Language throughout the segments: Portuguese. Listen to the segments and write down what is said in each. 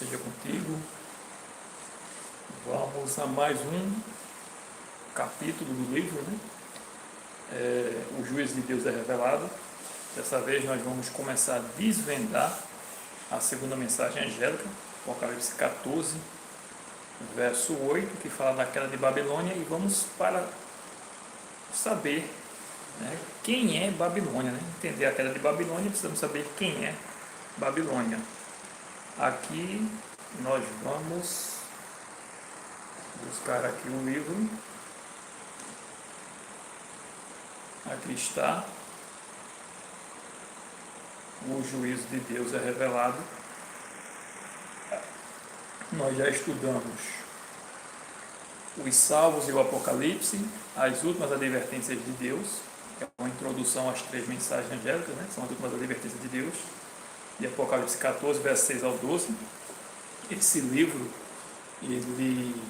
seja contigo. Vamos a mais um capítulo do livro, né? O juízo de Deus é revelado. Dessa vez nós vamos começar a desvendar a segunda mensagem angélica, Apocalipse 14, verso 8, que fala da queda de Babilônia, e vamos para saber, né, quem é Babilônia, né? Entender a queda de Babilônia, precisamos saber quem é Babilônia. Aqui nós vamos buscar aqui o livro. Aqui está. O juízo de Deus é revelado. Nós já estudamos os salvos e o Apocalipse, as últimas advertências de Deus, que é uma introdução às 3 mensagens angélicas, né? São as últimas advertências de Deus, de Apocalipse 14, versos 6 ao 12. Esse livro, ele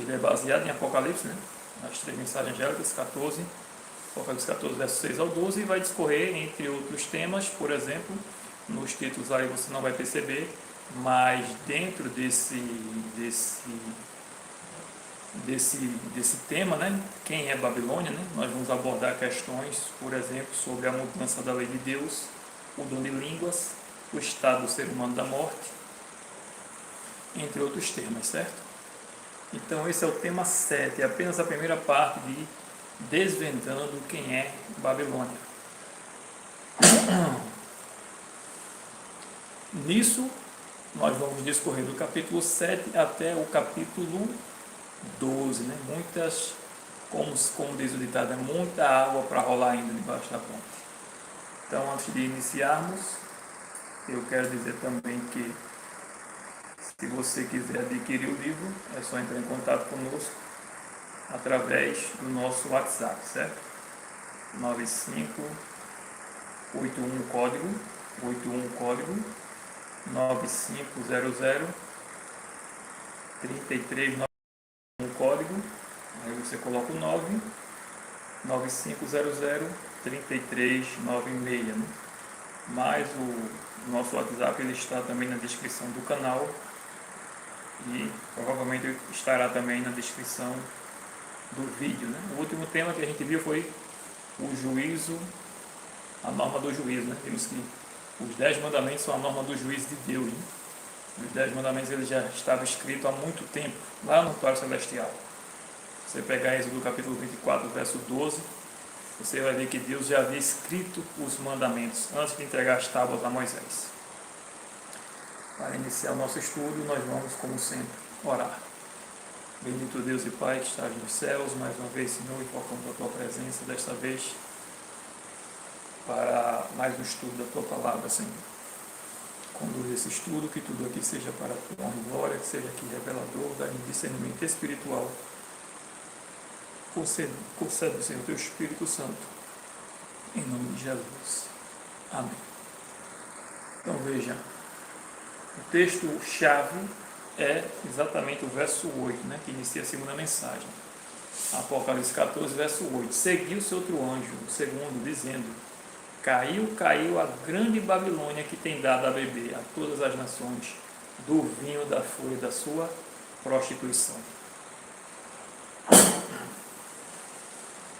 é baseado em Apocalipse, né? As 3 mensagens angélicas, Apocalipse 14, versos 6 ao 12, e vai discorrer entre outros temas. Por exemplo, nos títulos aí você não vai perceber, mas dentro desse tema, né, quem é Babilônia, né, nós vamos abordar questões, por exemplo, sobre a mudança da lei de Deus, o dom de línguas, o estado do ser humano da morte, entre outros temas, certo? Então esse é o tema 7, é apenas a primeira parte de desvendando quem é Babilônia. Nisso, nós vamos discorrer do capítulo 7 até o capítulo 12, né? Como diz o ditado, é muita água para rolar ainda debaixo da ponte. Então, antes de iniciarmos, eu quero dizer também que, se você quiser adquirir o livro, é só entrar em contato conosco através do nosso WhatsApp, certo? 9581 código 9500 3391 código, aí você coloca o 9500 3396, né? Mas o nosso WhatsApp ele está também na descrição do canal e provavelmente estará também na descrição do vídeo, né? O último tema que a gente viu foi o juízo, a norma do juízo, né? Vimos que os 10 mandamentos são a norma do juízo de Deus, né? Os 10 mandamentos ele já estava escrito há muito tempo, lá no Santuário Celestial. Você pegar Êxodo capítulo 24, verso 12, você vai ver que Deus já havia escrito os mandamentos antes de entregar as tábuas a Moisés. Para iniciar o nosso estudo, nós vamos, como sempre, orar. Bendito Deus e Pai que estás nos céus, mais uma vez, Senhor, invocamos a Tua presença, desta vez, para mais um estudo da Tua palavra, Senhor. Conduz esse estudo, que tudo aqui seja para a Tua honra e glória, que seja aqui revelador, dá-me discernimento espiritual. Concede, Senhor, Teu Espírito Santo, em nome de Jesus. Amém. Então veja, o texto-chave é exatamente o verso 8, né, que inicia a segunda mensagem. Apocalipse 14, verso 8. Seguiu-se outro anjo, o segundo, dizendo: Caiu a grande Babilônia, que tem dado a beber a todas as nações do vinho da fúria da sua prostituição.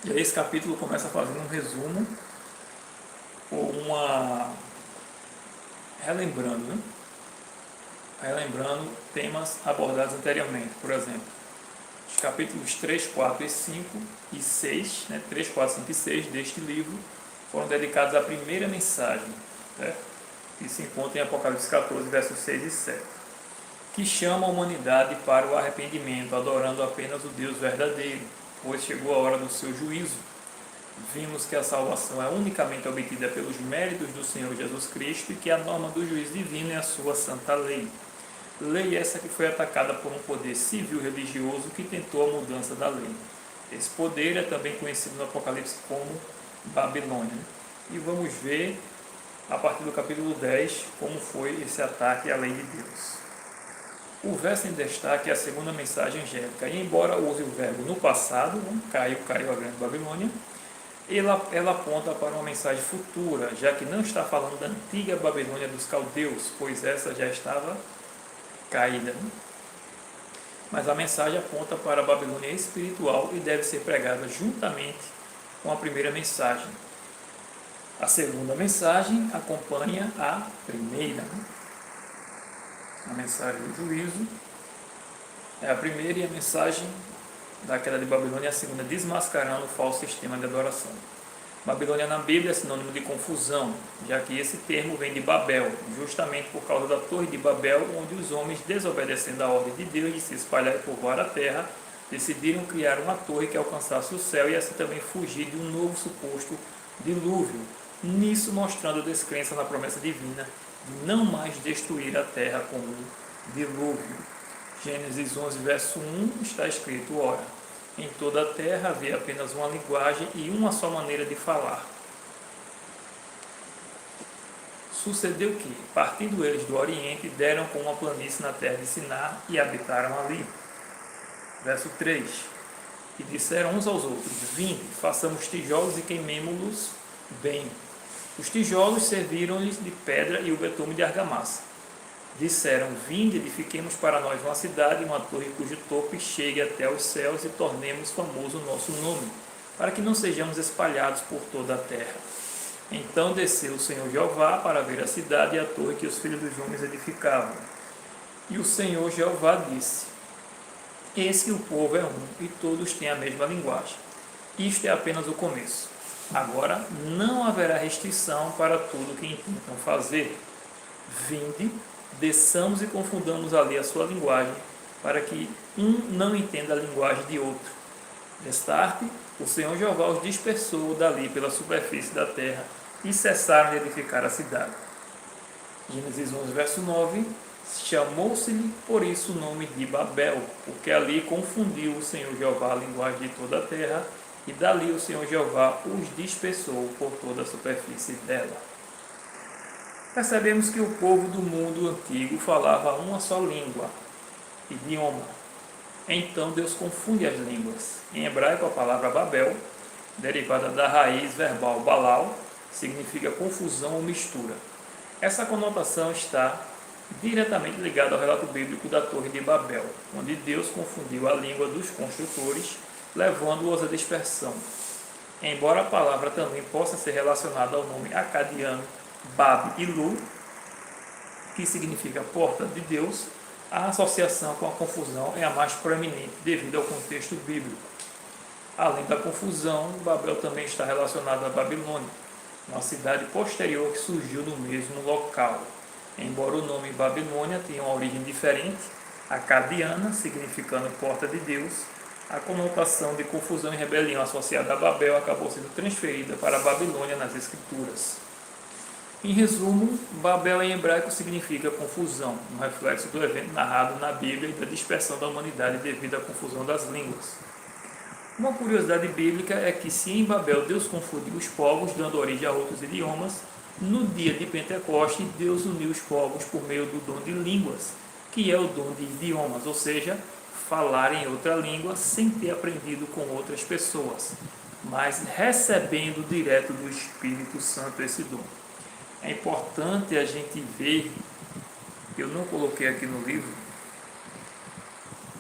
E aí esse capítulo começa fazendo um resumo, ou relembrando temas abordados anteriormente. Por exemplo, os capítulos 3, 4 e 5 e 6, né, 3, 4, 5 e 6 deste livro foram dedicados à primeira mensagem, né, que se encontra em Apocalipse 14, versos 6 e 7, que chama a humanidade para o arrependimento, adorando apenas o Deus verdadeiro, pois chegou a hora do seu juízo. Vimos que a salvação é unicamente obtida pelos méritos do Senhor Jesus Cristo e que a norma do juízo divino é a sua santa lei. Lei essa que foi atacada por um poder civil-religioso que tentou a mudança da lei. Esse poder é também conhecido no Apocalipse como Babilônia. E vamos ver, a partir do capítulo 10, como foi esse ataque à lei de Deus. O verso em destaque é a segunda mensagem angélica. E embora use o verbo no passado, né, caiu a grande Babilônia, ela aponta para uma mensagem futura, já que não está falando da antiga Babilônia dos caldeus, pois essa já estava caída. Mas a mensagem aponta para a Babilônia espiritual e deve ser pregada juntamente com a primeira mensagem. A segunda mensagem acompanha a primeira. A mensagem do juízo é a primeira e a mensagem da queda de Babilônia é a segunda, desmascarando o falso sistema de adoração. Babilônia na Bíblia é sinônimo de confusão, já que esse termo vem de Babel, justamente por causa da Torre de Babel, onde os homens, desobedecendo a ordem de Deus de se espalhar e povoar a terra, decidiram criar uma torre que alcançasse o céu e assim também fugir de um novo suposto dilúvio, nisso mostrando a descrença na promessa divina de não mais destruir a terra com um dilúvio. Gênesis 11, verso 1 está escrito: ora, em toda a terra havia apenas uma linguagem e uma só maneira de falar. Sucedeu que, partindo eles do Oriente, deram com uma planície na terra de Siná e habitaram ali. Verso 3. E disseram uns aos outros: vinde, façamos tijolos e queimemo-los bem. Os tijolos serviram-lhes de pedra e o betume de argamassa. Disseram: vinde, edifiquemos para nós uma cidade, uma torre cujo topo chegue até os céus e tornemos famoso o nosso nome, para que não sejamos espalhados por toda a terra. Então desceu o Senhor Jeová para ver a cidade e a torre que os filhos dos homens edificavam. E o Senhor Jeová disse: eis que o povo é um, e todos têm a mesma linguagem. Isto é apenas o começo. Agora não haverá restrição para tudo o que intentam fazer. Vinde, desçamos e confundamos ali a sua linguagem, para que um não entenda a linguagem de outro. Destarte, o Senhor Jeová os dispersou dali pela superfície da terra e cessaram de edificar a cidade. Gênesis 11, verso 9. Chamou-se-lhe por isso o nome de Babel, porque ali confundiu o Senhor Jeová a linguagem de toda a terra, e dali o Senhor Jeová os dispersou por toda a superfície dela. Percebemos que o povo do mundo antigo falava uma só língua, idioma. Então Deus confunde as línguas. Em hebraico, a palavra Babel, derivada da raiz verbal Balal, significa confusão ou mistura. Essa conotação está diretamente ligada ao relato bíblico da Torre de Babel, onde Deus confundiu a língua dos construtores, levando-os à dispersão. Embora a palavra também possa ser relacionada ao nome acadiano Bab e Lu, que significa porta de Deus, a associação com a confusão é a mais proeminente devido ao contexto bíblico. Além da confusão, Babel também está relacionado à Babilônia, uma cidade posterior que surgiu no mesmo local. Embora o nome Babilônia tenha uma origem diferente, acadiana, significando porta de Deus, a conotação de confusão e rebelião associada a Babel acabou sendo transferida para a Babilônia nas Escrituras. Em resumo, Babel em hebraico significa confusão, um reflexo do evento narrado na Bíblia e da dispersão da humanidade devido à confusão das línguas. Uma curiosidade bíblica é que se em Babel Deus confundiu os povos, dando origem a outros idiomas, no dia de Pentecostes Deus uniu os povos por meio do dom de línguas, que é o dom de idiomas, ou seja, falar em outra língua sem ter aprendido com outras pessoas, mas recebendo direto do Espírito Santo esse dom. É importante a gente ver, eu não coloquei aqui no livro,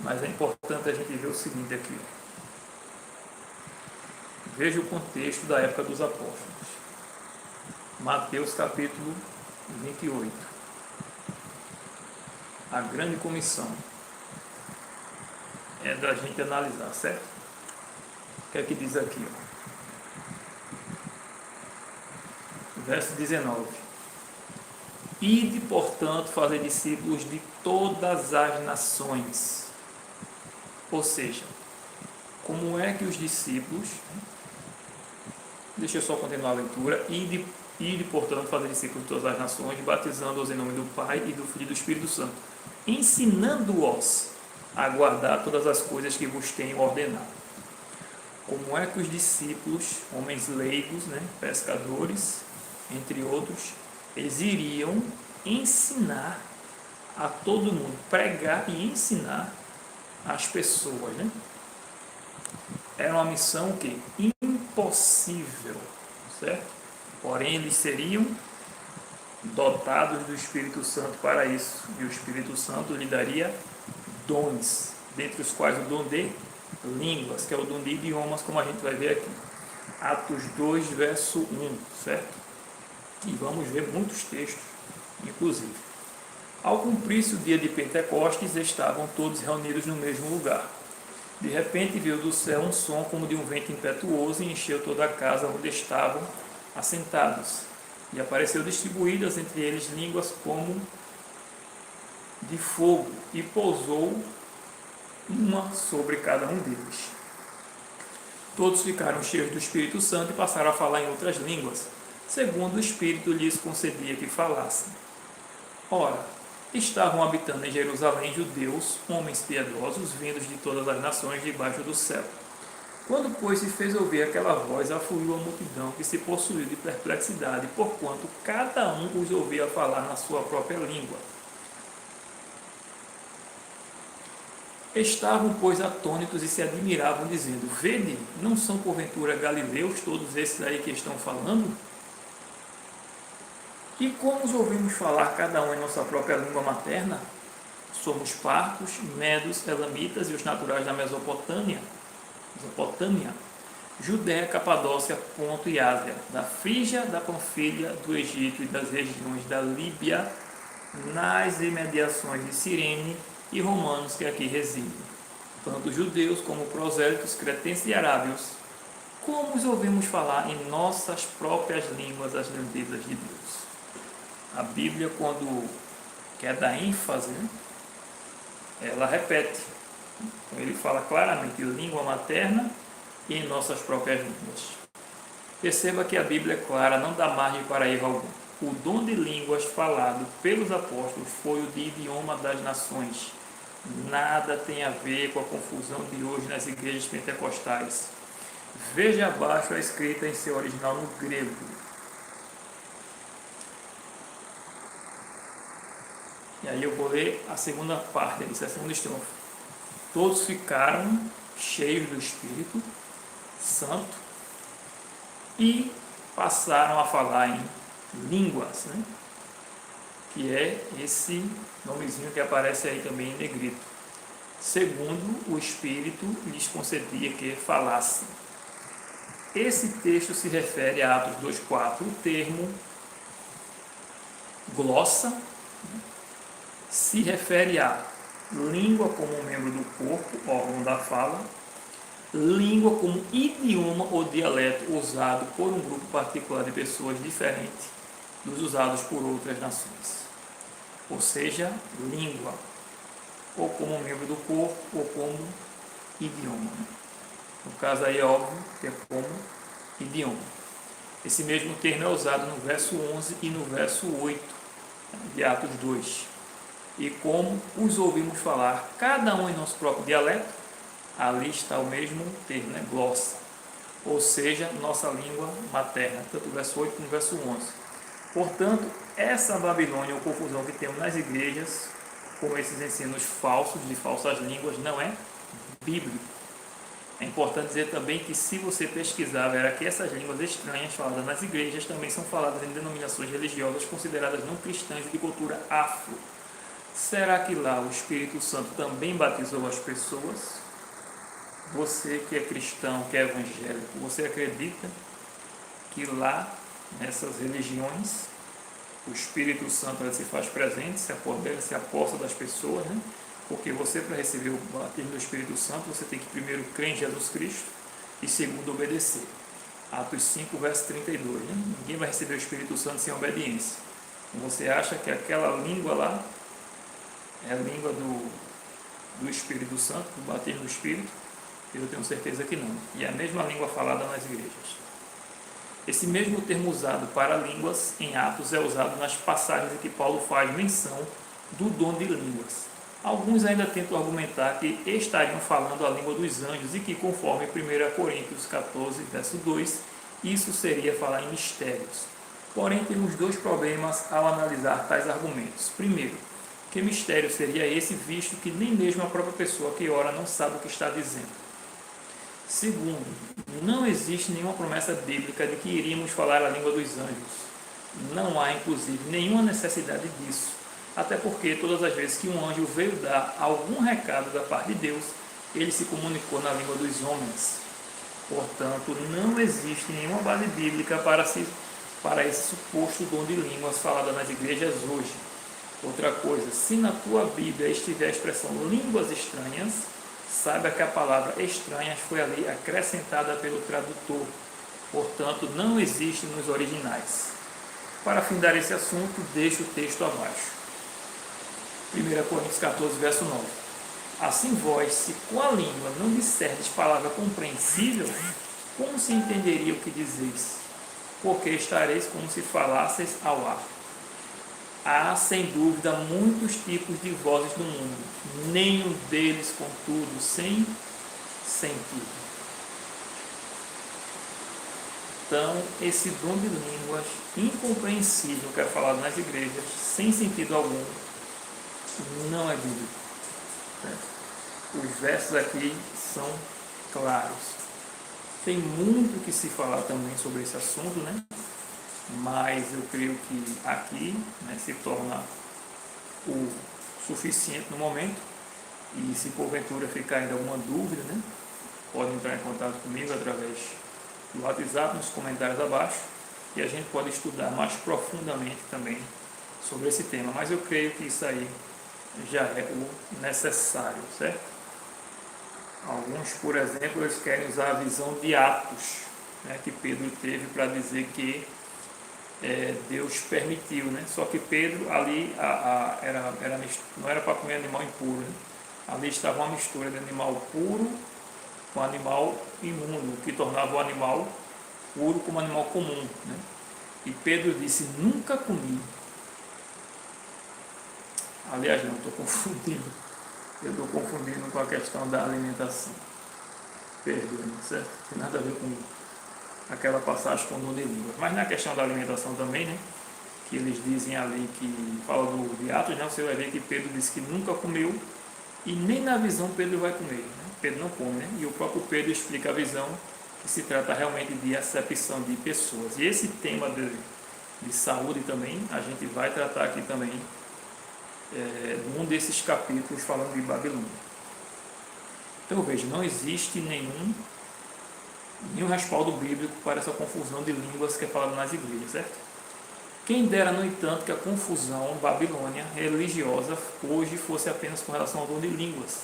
mas é importante a gente ver o seguinte aqui. Veja o contexto da época dos apóstolos. Mateus capítulo 28. A grande comissão é da gente analisar, certo? O que é que diz aqui? Verso 19. Ide, portanto, fazer discípulos de todas as nações. Ou seja, como é que os discípulos... Deixa eu só continuar a leitura. Ide, portanto, fazer discípulos de todas as nações, batizando-os em nome do Pai e do Filho e do Espírito Santo, ensinando-os a guardar todas as coisas que vos tenho ordenado. Como é que os discípulos, homens leigos, pescadores, entre outros, eles iriam ensinar a todo mundo, pregar e ensinar as pessoas, Era uma missão que impossível, certo? Porém, eles seriam dotados do Espírito Santo para isso, e o Espírito Santo lhe daria dons, dentre os quais o dom de línguas, que é o dom de idiomas, como a gente vai ver aqui. Atos 2, verso 1, certo? E vamos ver muitos textos, inclusive. Ao cumprir-se o dia de Pentecostes, estavam todos reunidos no mesmo lugar. De repente veio do céu um som como de um vento impetuoso e encheu toda a casa onde estavam assentados. E apareceu distribuídas entre eles línguas como de fogo, e pousou uma sobre cada um deles. Todos ficaram cheios do Espírito Santo e passaram a falar em outras línguas, segundo o Espírito lhes concedia que falassem. Ora, estavam habitando em Jerusalém judeus, homens piedosos, vindos de todas as nações debaixo do céu. Quando, pois, se fez ouvir aquela voz, afluiu a multidão que se possuiu de perplexidade, porquanto cada um os ouvia falar na sua própria língua. Estavam, pois, atônitos e se admiravam, dizendo: Vede, não são porventura galileus todos esses aí que estão falando? E como os ouvimos falar cada um em nossa própria língua materna? Somos partos, medos, elamitas e os naturais da Mesopotâmia, Judéia, Capadócia, Ponto e Ásia, da Frígia, da Panfilha, do Egito e das regiões da Líbia, nas imediações de Cirene, e romanos que aqui residem, tanto judeus como prosélitos, cretenses e arábios. Como os ouvimos falar em nossas próprias línguas as grandezas de Deus? A Bíblia, quando quer dar ênfase, ela repete. Ele fala claramente língua materna e em nossas próprias línguas. Perceba que a Bíblia é clara, não dá margem para erro algum. O dom de línguas falado pelos apóstolos foi o de idioma das nações. Nada tem a ver com a confusão de hoje nas igrejas pentecostais. Veja abaixo a escrita em seu original no grego. E aí eu vou ler a segunda parte, a segunda estrofe. Todos ficaram cheios do Espírito Santo e passaram a falar em línguas, né? Que é esse nomezinho que aparece aí também em negrito. Segundo o Espírito lhes concedia que falassem. Esse texto se refere a Atos 2,4, o termo glossa, se refere a língua como membro do corpo, órgão da fala, língua como idioma ou dialeto usado por um grupo particular de pessoas diferente dos usados por outras nações. Ou seja, língua, ou como membro do corpo, ou como idioma. No caso aí é óbvio que é como idioma. Esse mesmo termo é usado no verso 11 e no verso 8 de Atos 2. E como os ouvimos falar, cada um em nosso próprio dialeto, ali está o mesmo termo, né? Glossa. Ou seja, nossa língua materna, tanto o verso 8 como o verso 11. Portanto, essa Babilônia ou confusão que temos nas igrejas, com esses ensinos falsos, de falsas línguas, não é bíblico. É importante dizer também que, se você pesquisar, verá que essas línguas estranhas faladas nas igrejas também são faladas em denominações religiosas consideradas não cristãs e de cultura afro. Será que lá o Espírito Santo também batizou as pessoas? Você que é cristão, que é evangélico, você acredita que lá, nessas religiões, o Espírito Santo se faz presente, se aposta das pessoas, né? Porque você, para receber o batismo do Espírito Santo, você tem que primeiro crer em Jesus Cristo e segundo obedecer. Atos 5, verso 32. Né? Ninguém vai receber o Espírito Santo sem obediência. Você acha que aquela língua lá é a língua do Espírito Santo, do batismo do Espírito? Eu tenho certeza que não. E é a mesma língua falada nas igrejas. Esse mesmo termo usado para línguas em Atos é usado nas passagens em que Paulo faz menção do dom de línguas. Alguns ainda tentam argumentar que estariam falando a língua dos anjos e que, conforme 1 Coríntios 14, verso 2, isso seria falar em mistérios. Porém, temos dois problemas ao analisar tais argumentos. Primeiro, que mistério seria esse, visto que nem mesmo a própria pessoa que ora não sabe o que está dizendo? Segundo, não existe nenhuma promessa bíblica de que iríamos falar a língua dos anjos. Não há, inclusive, nenhuma necessidade disso. Até porque todas as vezes que um anjo veio dar algum recado da parte de Deus, ele se comunicou na língua dos homens. Portanto, não existe nenhuma base bíblica para esse suposto dom de línguas falado nas igrejas hoje. Outra coisa, se na tua Bíblia estiver a expressão línguas estranhas, saiba que a palavra estranhas foi ali acrescentada pelo tradutor. Portanto, não existe nos originais. Para findar esse assunto, deixo o texto abaixo. 1 Coríntios 14, verso 9. Assim vós, se com a língua não disserdes palavra compreensível, como se entenderia o que dizeis? Porque estareis como se falasseis ao ar. Há, sem dúvida, muitos tipos de vozes no mundo, nenhum deles, contudo, sem sentido. Então, esse dom de línguas incompreensível que é falado nas igrejas, sem sentido algum, não é bíblico. Os versos aqui são claros. Tem muito que se falar também sobre esse assunto, né? Mas eu creio que aqui, né, se torna o suficiente no momento. E se porventura ficar ainda alguma dúvida, né, pode entrar em contato comigo através do WhatsApp, nos comentários abaixo, e a gente pode estudar mais profundamente também sobre esse tema. Mas eu creio que isso aí já é o necessário, certo? Alguns, por exemplo, eles querem usar a visão de Atos, né, que Pedro teve para dizer que Deus permitiu, né? Só que Pedro ali não era para comer animal impuro, né? Ali estava uma mistura de animal puro com animal imundo, que tornava o animal puro como animal comum, né? E Pedro disse, nunca comi. Aliás, não, estou confundindo. Eu estou confundindo com a questão da alimentação. Perdoe-me, certo? Não tem nada a ver com aquela passagem com o dom de línguas. Mas na questão da alimentação também, né? Que eles dizem ali que fala de Atos, né? Você vai ver que Pedro disse que nunca comeu e nem na visão Pedro vai comer, né? Pedro não come, né? E o próprio Pedro explica a visão que se trata realmente de acepção de pessoas. E esse tema de saúde também, a gente vai tratar aqui também num desses capítulos falando de Babilônia. Então veja, não existe nenhum respaldo bíblico para essa confusão de línguas que é falada nas igrejas, certo? Quem dera, no entanto, que a confusão Babilônia religiosa hoje fosse apenas com relação ao dom de línguas.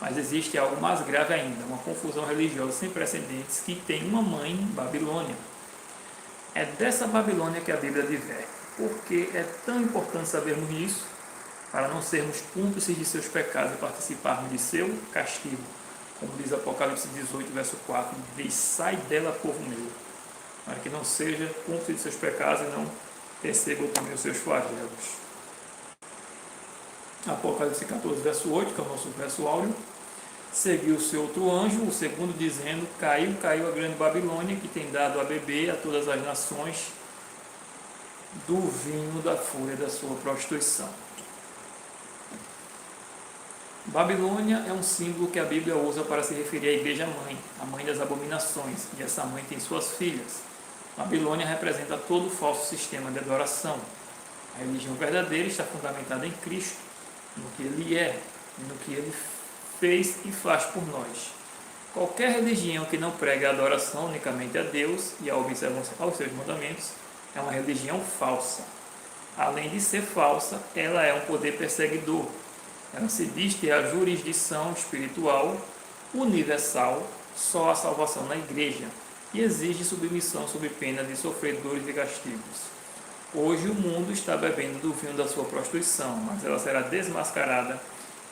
Mas existe algo mais grave ainda, uma confusão religiosa sem precedentes que tem uma mãe, Babilônia. É dessa Babilônia que a Bíblia diverte. Por que é tão importante sabermos isso? Para não sermos cúmplices de seus pecados e participarmos de seu castigo. Como diz Apocalipse 18, verso 4, diz, sai dela, povo meu, para que não seja cúmplice de seus pecados e não perceba também os seus flagelos. Apocalipse 14, verso 8, que é o nosso verso áureo, seguiu-se outro anjo, o segundo, dizendo, caiu a grande Babilônia, que tem dado a beber a todas as nações do vinho da fúria da sua prostituição. Babilônia é um símbolo que a Bíblia usa para se referir à igreja-mãe, a mãe das abominações, e essa mãe tem suas filhas. Babilônia representa todo o falso sistema de adoração. A religião verdadeira está fundamentada em Cristo, no que Ele é, no que Ele fez e faz por nós. Qualquer religião que não pregue a adoração unicamente a Deus e a observância aos seus mandamentos é uma religião falsa. Além de ser falsa, ela é um poder perseguidor. Ela se diz ter a jurisdição espiritual universal, só a salvação na igreja, e exige submissão sob pena de sofrer dores e castigos. Hoje o mundo está bebendo do vinho da sua prostituição, mas ela será desmascarada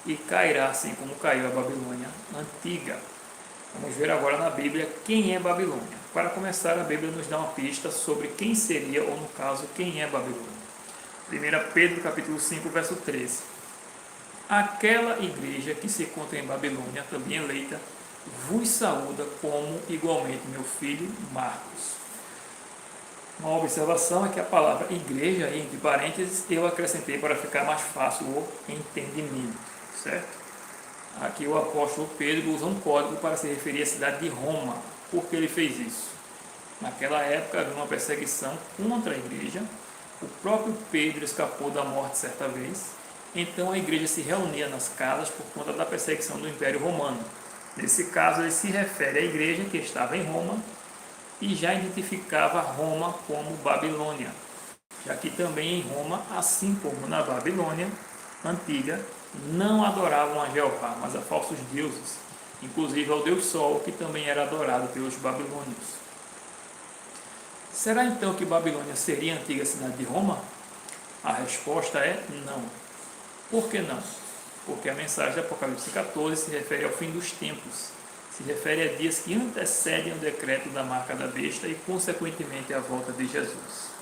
e cairá assim como caiu a Babilônia antiga. Vamos ver agora na Bíblia quem é Babilônia. Para começar, a Bíblia nos dá uma pista sobre quem seria, ou no caso, quem é Babilônia. 1 Pedro capítulo 5, verso 13. Aquela igreja que se encontra em Babilônia, também eleita, vos saúda, como igualmente meu filho Marcos. Uma observação é que a palavra igreja, entre parênteses, eu acrescentei para ficar mais fácil o entendimento, certo? Aqui o apóstolo Pedro usa um código para se referir à cidade de Roma. Por que ele fez isso? Naquela época havia uma perseguição contra a igreja. O próprio Pedro escapou da morte certa vez. Então a igreja se reunia nas casas por conta da perseguição do Império Romano. Nesse caso, ele se refere à igreja que estava em Roma e já identificava Roma como Babilônia, já que também em Roma, assim como na Babilônia antiga, não adoravam a Jeová, mas a falsos deuses, inclusive ao Deus Sol, que também era adorado pelos babilônios. Será então que Babilônia seria a antiga cidade de Roma? A resposta é não. Por que não? Porque a mensagem de Apocalipse 14 se refere ao fim dos tempos, se refere a dias que antecedem o decreto da marca da besta e, consequentemente, a volta de Jesus.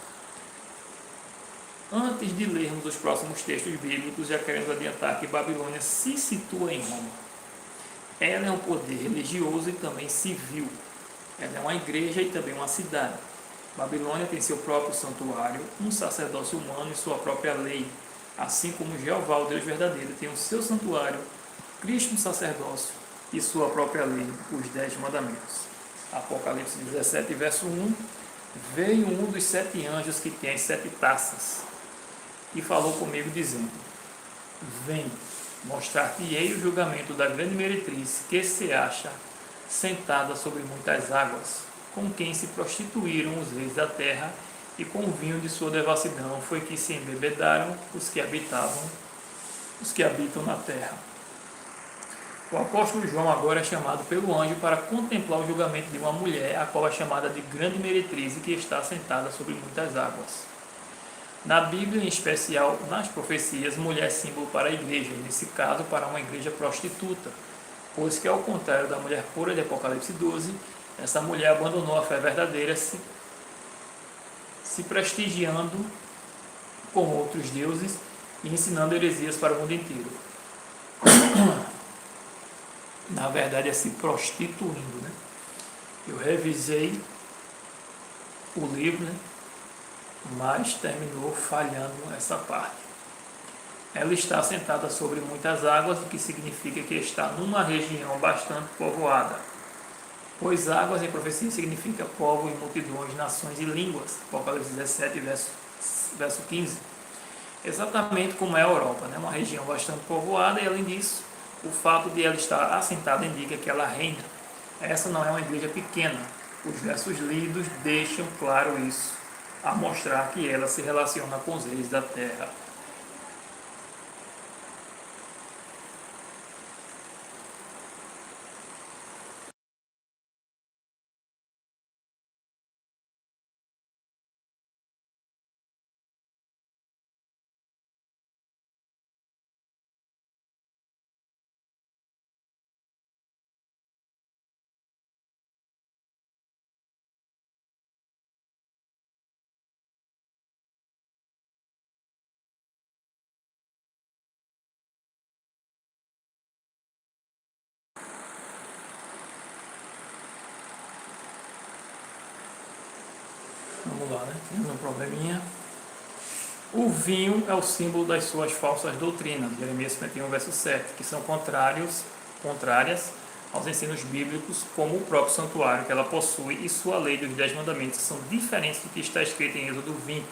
Antes de lermos os próximos textos bíblicos, já queremos adiantar que Babilônia se situa em Roma. Ela é um poder religioso e também civil. Ela é uma igreja e também uma cidade. Babilônia tem seu próprio santuário, um sacerdócio humano e sua própria lei, assim como Jeová, o Deus verdadeiro, tem o seu santuário, Cristo no sacerdócio e sua própria lei, os 10 mandamentos. Apocalipse 17, verso 1, veio um dos 7 anjos que tem as 7 taças e falou comigo dizendo, vem, mostrar-te-ei o julgamento da grande meretriz que se acha sentada sobre muitas águas, com quem se prostituíram os reis da terra, e com o vinho de sua devassidão foi que se embebedaram os que habitam na terra. O apóstolo João agora é chamado pelo anjo para contemplar o julgamento de uma mulher, a qual é chamada de grande meretriz e que está sentada sobre muitas águas. Na Bíblia, em especial nas profecias, mulher é símbolo para a igreja, e nesse caso para uma igreja prostituta, pois que ao contrário da mulher pura de Apocalipse 12, essa mulher abandonou a fé verdadeira, se prestigiando com outros deuses e ensinando heresias para o mundo inteiro. Na verdade, é se prostituindo, né? Eu revisei o livro, né? Mas terminou falhando essa parte. Ela está sentada sobre muitas águas, o que significa que está numa região bastante povoada. Pois águas em profecia significa povo e multidões, nações e línguas. Apocalipse 17, verso 15. Exatamente como é a Europa, né? Uma região bastante povoada e, além disso, o fato de ela estar assentada indica que ela reina. Essa não é uma igreja pequena. Os versos lidos deixam claro isso, a mostrar que ela se relaciona com os reis da terra. Vamos lá, né? Temos um probleminha. O vinho é o símbolo das suas falsas doutrinas, Jeremias 51, verso 7, que são contrárias aos ensinos bíblicos, como o próprio santuário que ela possui e sua lei dos 10 mandamentos, que são diferentes do que está escrito em Êxodo 20.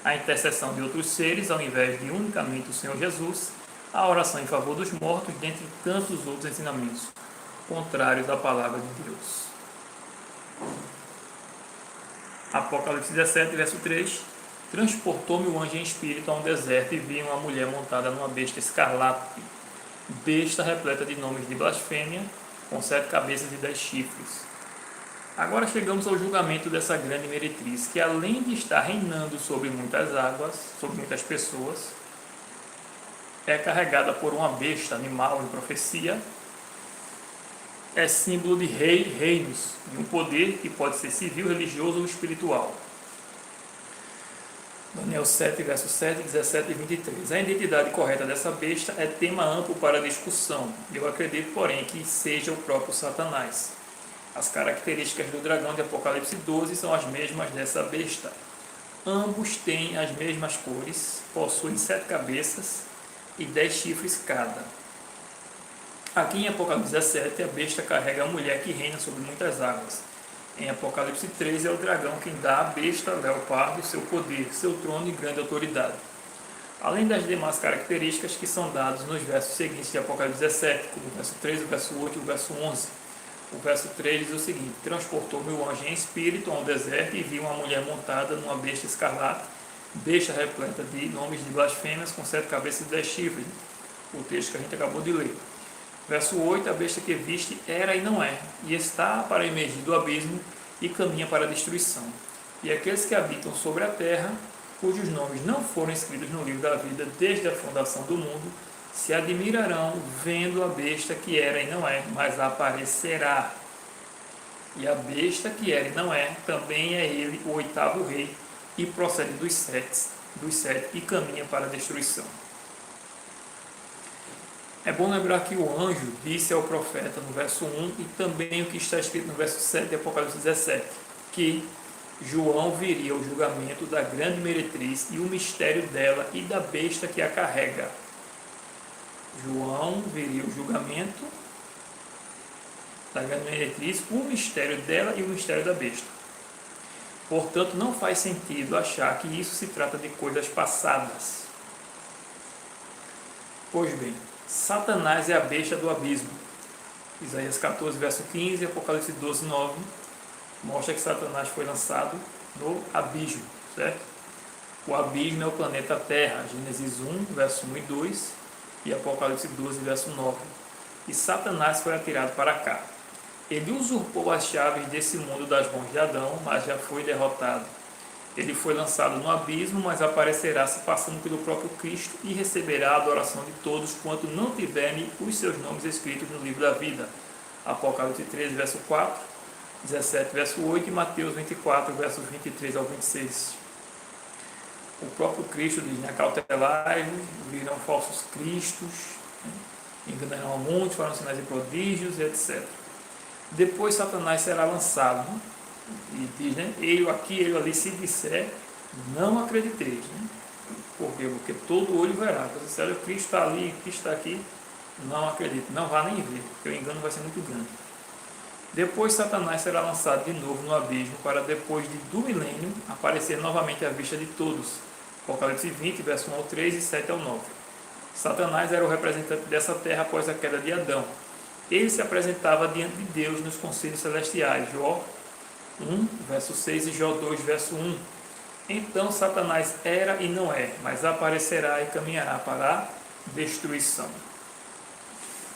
A intercessão de outros seres, ao invés de unicamente o Senhor Jesus, a oração em favor dos mortos, dentre tantos outros ensinamentos contrários à palavra de Deus. Apocalipse 17, verso 3. Transportou-me o anjo em espírito a um deserto e vi uma mulher montada numa besta escarlate, besta repleta de nomes de blasfêmia, com 7 cabeças e 10 chifres. Agora chegamos ao julgamento dessa grande meretriz, que além de estar reinando sobre muitas águas, sobre muitas pessoas, é carregada por uma besta, animal em profecia, é símbolo de reinos, de um poder que pode ser civil, religioso ou espiritual. Daniel 7, versos 7, 17 e 23. A identidade correta dessa besta é tema amplo para discussão. Eu acredito, porém, que seja o próprio Satanás. As características do dragão de Apocalipse 12 são as mesmas dessa besta. Ambos têm as mesmas cores, possuem 7 cabeças e 10 chifres cada. Aqui em Apocalipse 17, a besta carrega a mulher que reina sobre muitas águas. Em Apocalipse 13, é o dragão quem dá à besta, leopardo, seu poder, seu trono e grande autoridade. Além das demais características que são dadas nos versos seguintes de Apocalipse 17, como o verso 3, o verso 8 e o verso 11. O verso 3 diz o seguinte: transportou-me o anjo em espírito a um deserto e vi uma mulher montada numa besta escarlate, besta repleta de nomes de blasfêmias, com 7 cabeças e 10 chifres. O texto que a gente acabou de ler. Verso 8: a besta que viste era e não é, e está para emergir do abismo e caminha para a destruição. E aqueles que habitam sobre a terra, cujos nomes não foram escritos no livro da vida desde a fundação do mundo, se admirarão vendo a besta que era e não é, mas aparecerá. E a besta que era e não é, também é ele o 8º rei, e procede dos sete e caminha para a destruição. É bom lembrar que o anjo disse ao profeta no verso 1 e também o que está escrito no verso 7 de Apocalipse 17, que João viria o julgamento da grande meretriz e o mistério dela e da besta que a carrega. João viria o julgamento da grande meretriz, o mistério dela e o mistério da besta. Portanto, não faz sentido achar que isso se trata de coisas passadas. Pois bem, Satanás é a besta do abismo. Isaías 14, verso 15, Apocalipse 12, 9, mostra que Satanás foi lançado no abismo, certo? O abismo é o planeta Terra, Gênesis 1, verso 1 e 2, e Apocalipse 12, verso 9. E Satanás foi atirado para cá. Ele usurpou as chaves desse mundo das mãos de Adão, mas já foi derrotado. Ele foi lançado no abismo, mas aparecerá se passando pelo próprio Cristo e receberá a adoração de todos quanto não tiverem os seus nomes escritos no livro da vida. Apocalipse 13, verso 4, 17, verso 8 e Mateus 24, versos 23 ao 26. O próprio Cristo diz: acautelai-vos, virão falsos cristos, enganarão a muitos, farão sinais e prodígios, etc. Depois Satanás será lançado, e diz, ele aqui, ele ali, se disser, não acrediteis. Por quê? Porque todo olho verá. Então, se o Cristo está ali, o Cristo está aqui, não acredite, não vá nem ver, porque o engano vai ser muito grande. Depois Satanás será lançado de novo no abismo, para depois do milênio aparecer novamente à vista de todos. Apocalipse 20, verso 1 ao 3 e 7 ao 9. Satanás era o representante dessa terra após a queda de Adão. Ele se apresentava diante de Deus nos conselhos celestiais, Jó 1, verso 6 e Jó 2, verso 1. Então Satanás era e não é, mas aparecerá e caminhará para a destruição.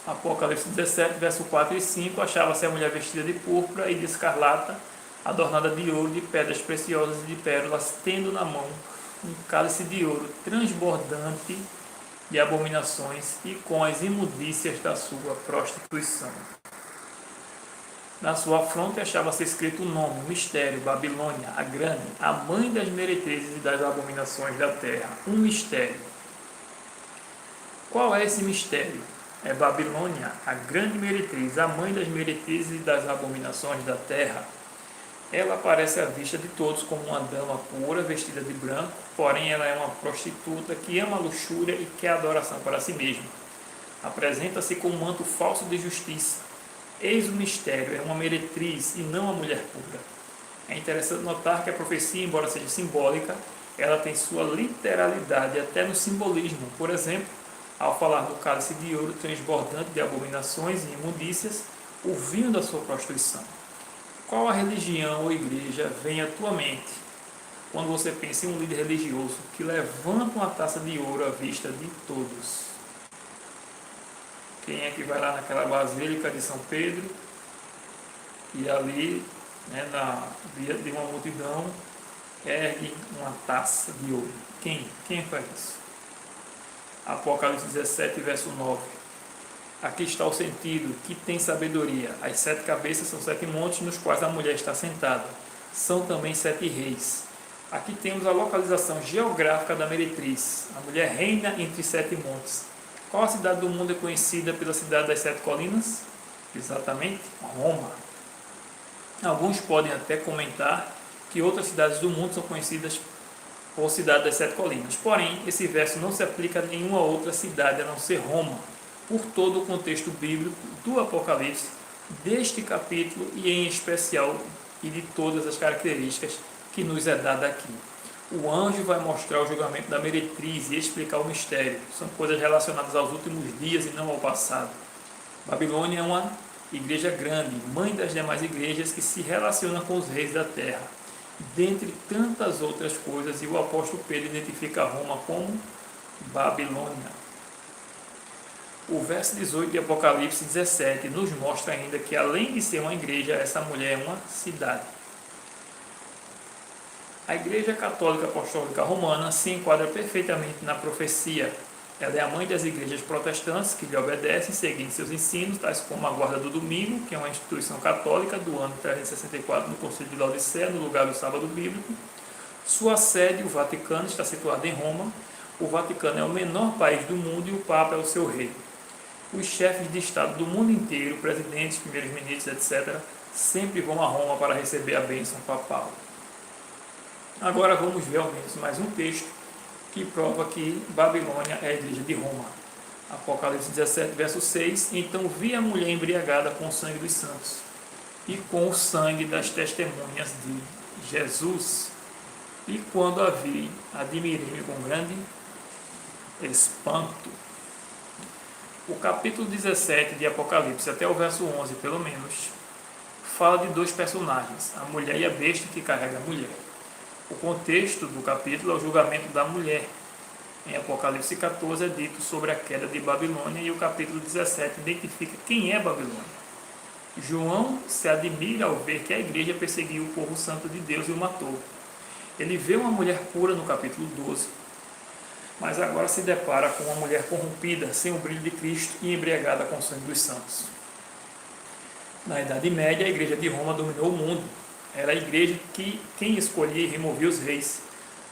Apocalipse 17, verso 4 e 5, achava-se a mulher vestida de púrpura e de escarlata, adornada de ouro, de pedras preciosas e de pérolas, tendo na mão um cálice de ouro transbordante de abominações e com as imundícias da sua prostituição. Na sua fronte achava-se escrito o nome, mistério, Babilônia, a grande, a mãe das meretrizes e das abominações da terra. Um mistério. Qual é esse mistério? É Babilônia, a grande meretriz, a mãe das meretrizes e das abominações da terra. Ela aparece à vista de todos como uma dama pura, vestida de branco, porém ela é uma prostituta que ama a luxúria e quer adoração para si mesma. Apresenta-se com um manto falso de justiça. Eis o mistério, é uma meretriz e não uma mulher pura. É interessante notar que a profecia, embora seja simbólica, ela tem sua literalidade até no simbolismo. Por exemplo, ao falar do cálice de ouro transbordante de abominações e imundícias, o vinho da sua prostituição. Qual a religião ou igreja vem à tua mente quando você pensa em um líder religioso que levanta uma taça de ouro à vista de todos? Quem é que vai lá naquela basílica de São Pedro e ali, de uma multidão, ergue uma taça de ouro? Quem faz isso? Apocalipse 17, verso 9. Aqui está o sentido, que tem sabedoria. As 7 cabeças são 7 montes nos quais a mulher está sentada. São também 7 reis. Aqui temos a localização geográfica da meretriz. A mulher reina entre 7 montes. Qual a cidade do mundo é conhecida pela cidade das 7 colinas? Exatamente, Roma. Alguns podem até comentar que outras cidades do mundo são conhecidas por cidade das 7 colinas. Porém, esse verso não se aplica a nenhuma outra cidade a não ser Roma. por todo o contexto bíblico do Apocalipse, deste capítulo e em especial e de todas as características que nos é dada aqui. O anjo vai mostrar o julgamento da meretriz e explicar o mistério. São coisas relacionadas aos últimos dias e não ao passado. Babilônia é uma igreja grande, mãe das demais igrejas que se relaciona com os reis da terra, dentre tantas outras coisas, e o apóstolo Pedro identifica Roma como Babilônia. O verso 18 de Apocalipse 17 nos mostra ainda que, além de ser uma igreja, essa mulher é uma cidade. A Igreja Católica Apostólica Romana se enquadra perfeitamente na profecia. Ela é a mãe das igrejas protestantes que lhe obedecem, seguindo seus ensinos, tais como a Guarda do Domingo, que é uma instituição católica do ano 364 no Concílio de Laodiceia, no lugar do sábado bíblico. Sua sede, o Vaticano, está situada em Roma. O Vaticano é o menor país do mundo e o Papa é o seu rei. Os chefes de Estado do mundo inteiro, presidentes, primeiros ministros, etc., sempre vão a Roma para receber a bênção papal. Agora vamos ver ao menos mais um texto que prova que Babilônia é a igreja de Roma. Apocalipse 17, verso 6. Então vi a mulher embriagada com o sangue dos santos e com o sangue das testemunhas de Jesus. E quando a vi, admirei-me com grande espanto. O capítulo 17 de Apocalipse, até o verso 11 pelo menos, fala de dois personagens, a mulher e a besta que carrega a mulher. O contexto do capítulo é o julgamento da mulher. Em Apocalipse 14 é dito sobre a queda de Babilônia e o capítulo 17 identifica quem é Babilônia. João se admira ao ver que a igreja perseguiu o povo santo de Deus e o matou. Ele vê uma mulher pura no capítulo 12, mas agora se depara com uma mulher corrompida, sem o brilho de Cristo e embriagada com o sangue dos santos. Na Idade Média, a igreja de Roma dominou o mundo. Era a igreja que quem escolhia e removia os reis.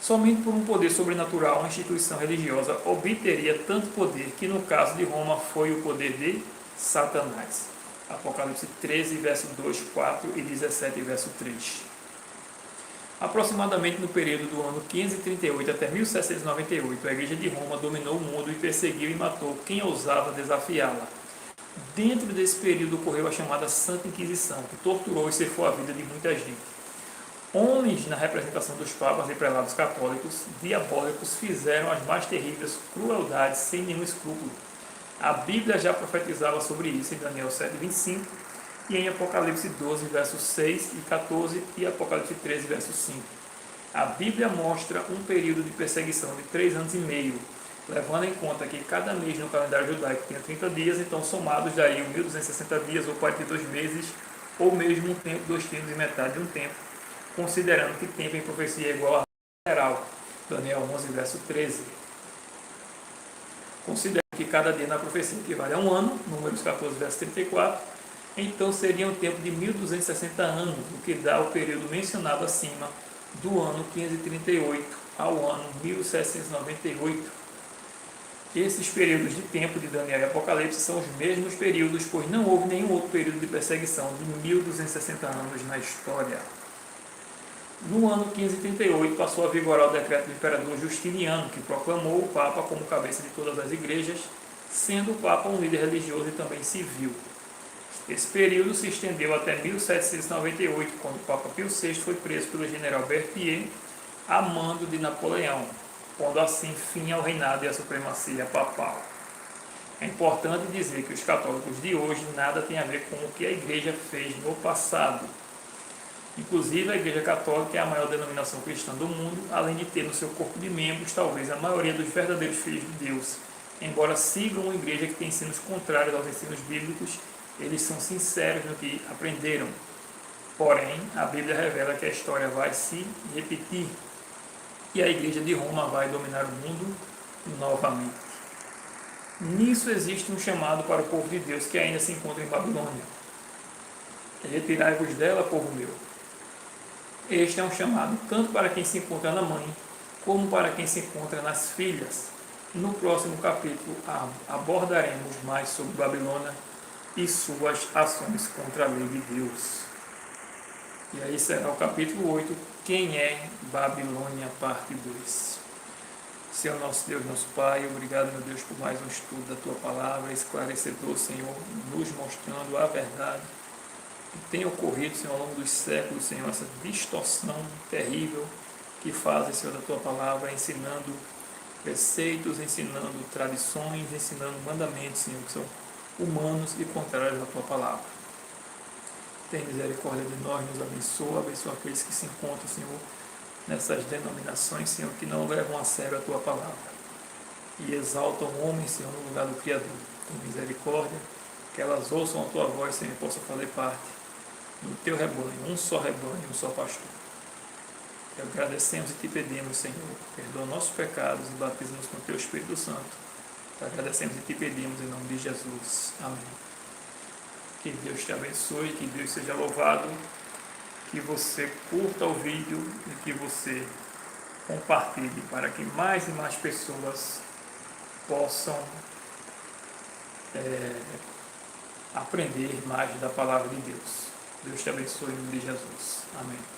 Somente por um poder sobrenatural, a instituição religiosa obteria tanto poder que, no caso de Roma, foi o poder de Satanás. Apocalipse 13, verso 2, 4 e 17, verso 3. Aproximadamente no período do ano 538 até 1798, a igreja de Roma dominou o mundo e perseguiu e matou quem ousava desafiá-la. Dentro desse período ocorreu a chamada Santa Inquisição, que torturou e ceifou a vida de muita gente. Homens, na representação dos papas e prelados católicos, diabólicos, fizeram as mais terríveis crueldades sem nenhum escrúpulo. A Bíblia já profetizava sobre isso em Daniel 7:25 e em Apocalipse 12, versos 6 e 14 e Apocalipse 13, verso 5. A Bíblia mostra um período de perseguição de 3 anos e meio, levando em conta que cada mês no calendário judaico tinha 30 dias, então somados dariam 1.260 dias ou 42 meses, ou mesmo um tempo, 2 terços e metade de um tempo, considerando que tempo em profecia é igual a geral. Daniel 11, verso 13. Considerando que cada dia na profecia equivale a um ano, Números 14, verso 34, então seria um tempo de 1.260 anos, o que dá o período mencionado acima, do ano 538 ao ano 1798. Esses períodos de tempo de Daniel e Apocalipse são os mesmos períodos, pois não houve nenhum outro período de perseguição de 1.260 anos na história. No ano 538 passou a vigorar o decreto do imperador Justiniano, que proclamou o Papa como cabeça de todas as igrejas, sendo o Papa um líder religioso e também civil. Esse período se estendeu até 1798, quando o Papa Pio VI foi preso pelo general Berthier, a mando de Napoleão, pondo assim fim ao reinado e à supremacia papal. É importante dizer que os católicos de hoje nada têm a ver com o que a igreja fez no passado. Inclusive, a Igreja Católica é a maior denominação cristã do mundo, além de ter no seu corpo de membros talvez a maioria dos verdadeiros filhos de Deus. Embora sigam uma igreja que tem ensinos contrários aos ensinos bíblicos, eles são sinceros no que aprenderam. Porém, a Bíblia revela que a história vai se repetir e a igreja de Roma vai dominar o mundo novamente. Nisso existe um chamado para o povo de Deus que ainda se encontra em Babilônia. Retirai-vos dela, povo meu. Este é um chamado tanto para quem se encontra na mãe, como para quem se encontra nas filhas. No próximo capítulo abordaremos mais sobre Babilônia e suas ações contra a lei de Deus. E aí será o capítulo 8, quem é Babilônia, parte 2. Senhor nosso Deus, nosso Pai, obrigado, meu Deus, por mais um estudo da Tua Palavra, esclarecedor, Senhor, nos mostrando a verdade que tem ocorrido, Senhor, ao longo dos séculos, Senhor, essa distorção terrível que fazem, Senhor, da Tua Palavra, ensinando preceitos, ensinando tradições, ensinando mandamentos, Senhor, que são humanos e contrários à Tua Palavra. Tem misericórdia de nós, nos abençoa aqueles que se encontram, Senhor, nessas denominações, Senhor, que não levam a sério a Tua Palavra e exaltam o homem, Senhor, no lugar do Criador. Tem misericórdia, que elas ouçam a Tua voz, Senhor, e possam fazer parte do Teu rebanho, um só pastor. Te agradecemos e Te pedimos, Senhor, perdoa nossos pecados e batiza-nos com o Teu Espírito Santo. Te agradecemos e Te pedimos em nome de Jesus. Amém. Que Deus te abençoe, que Deus seja louvado, que você curta o vídeo e que você compartilhe para que mais e mais pessoas possam aprender mais da palavra de Deus. Deus te abençoe em nome de Jesus. Amém.